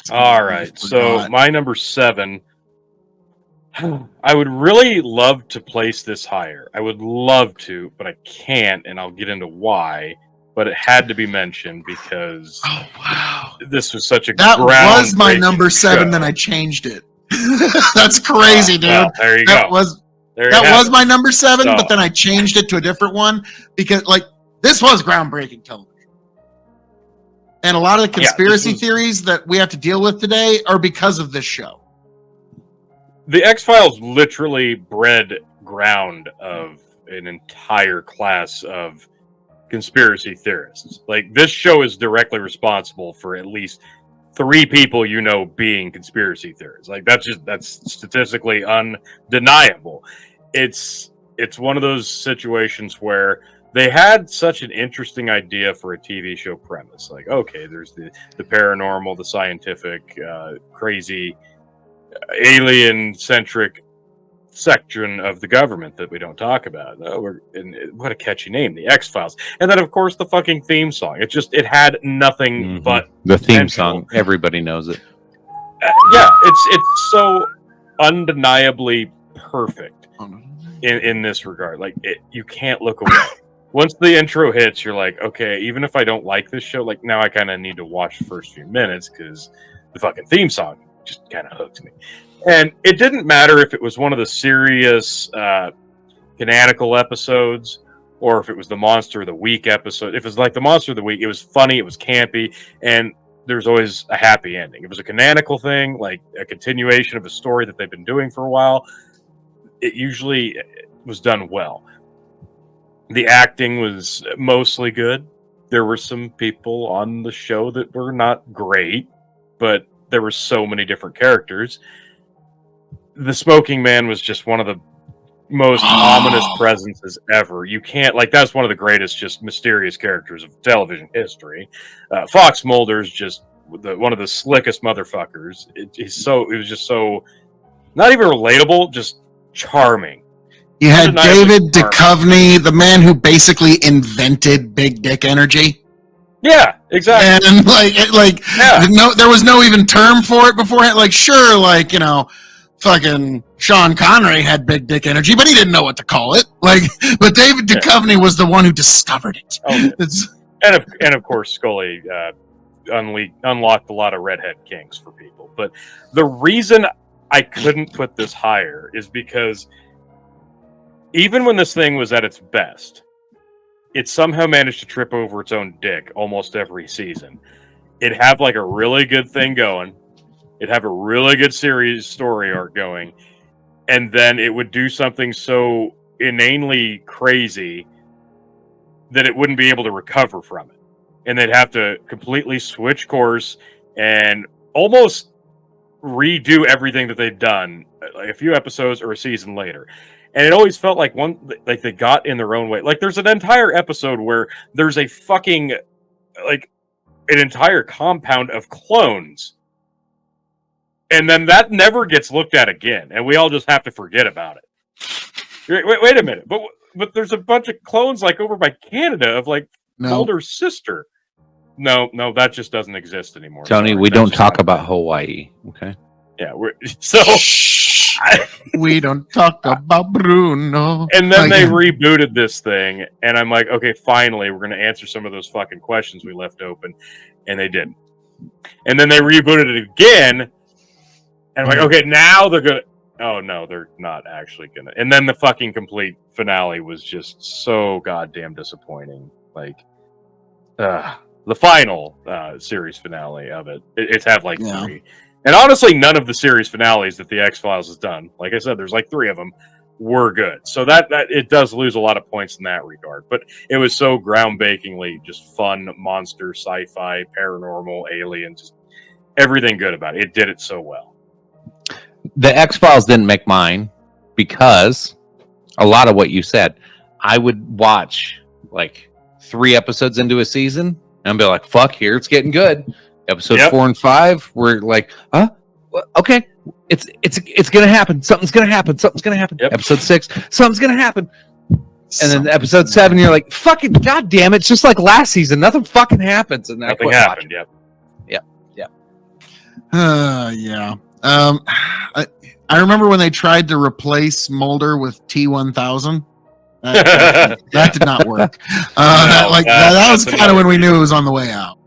All right, so my number 7. I would really love to place this higher. I would love to, but I can't, and I'll get into why. But it had to be mentioned because this was such a that was my groundbreaking number 7. show. Then I changed it. That's crazy, dude. Well, there you that go. was There that you have was it. my number 7, So- but then I changed it to a different one because, like, this was groundbreaking television. And a lot of the conspiracy theories that we have to deal with today are because of this show. The X-Files literally bred ground of an entire class of conspiracy theorists. Like, this show is directly responsible for at least 3 people being conspiracy theorists. Like, that's statistically undeniable. It's one of those situations where they had such an interesting idea for a TV show premise. Like, okay, there's the paranormal, the scientific, crazy, alien-centric section of the government that we don't talk about. What a catchy name, the X-Files. And then, of course, the fucking theme song. It had nothing but the theme potential. song. Everybody knows it. Yeah, it's so undeniably perfect in this regard. Like, you can't look away. Once the intro hits, you're like, okay, even if I don't like this show, like, now I kind of need to watch the first few minutes because the fucking theme song just kind of hooks me. And it didn't matter if it was one of the serious canonical episodes or if it was the Monster of the Week episode. If it was like the Monster of the Week, it was funny, it was campy, and there's always a happy ending. If it was a canonical thing, like a continuation of a story that they've been doing for a while, it usually was done well. The acting was mostly good. There were some people on the show that were not great, but there were so many different characters. The Smoking Man was just one of the most ominous presences ever. You can't, like, that's one of the greatest, just mysterious characters of television history. Fox Mulder's just one of the slickest motherfuckers. It was just so, not even relatable, just charming. You had David Duchovny, the man who basically invented big dick energy. Yeah, exactly. And there was no even term for it beforehand. Like, sure, like, fucking Sean Connery had big dick energy, but he didn't know what to call it. Like, but David Duchovny was the one who discovered it. And of course, Scully unlocked a lot of redhead kinks for people. But the reason I couldn't put this higher is because even when this thing was at its best, it somehow managed to trip over its own dick almost every season. It'd have like a really good thing going. It'd have a really good series story arc going. And then it would do something so inanely crazy that it wouldn't be able to recover from it. And they'd have to completely switch course and almost redo everything that they've done like a few episodes or a season later. And it always felt like they got in their own way. Like, there's an entire episode where there's a fucking, like, an entire compound of clones. And then that never gets looked at again. And we all just have to forget about it. Wait a minute. But there's a bunch of clones, like, over by Canada of, like, Mulder's sister. No, that just doesn't exist anymore. Tony, we don't talk about Hawaii, okay? Yeah, we don't talk about Bruno. And then they rebooted this thing, and I'm like, okay, finally, we're going to answer some of those fucking questions we left open, and they didn't. And then they rebooted it again, and I'm like, okay, now they're going to... Oh, no, they're not actually going to... And then the fucking complete finale was just so goddamn disappointing. Like, the final series finale of it, it's had like 3. And honestly, none of the series finales that the X-Files has done, like I said, there's like 3 of them, were good. So that it does lose a lot of points in that regard. But it was so groundbreakingly just fun, monster, sci-fi, paranormal, alien, just everything good about it. It did it so well. The X-Files didn't make mine because a lot of what you said, I would watch like 3 episodes into a season and be like, fuck, here it's getting good. Episode 4 and 5, we're like, okay, it's gonna happen. Something's gonna happen. Yep. Episode 6, something's gonna happen. And then episode 7, you're like, fucking goddamn, it's just like last season. Nothing fucking happens. And nothing happened. Yep. Yeah. I remember when they tried to replace Mulder with T-1000. That did not work. That was kind of when we knew it was on the way out.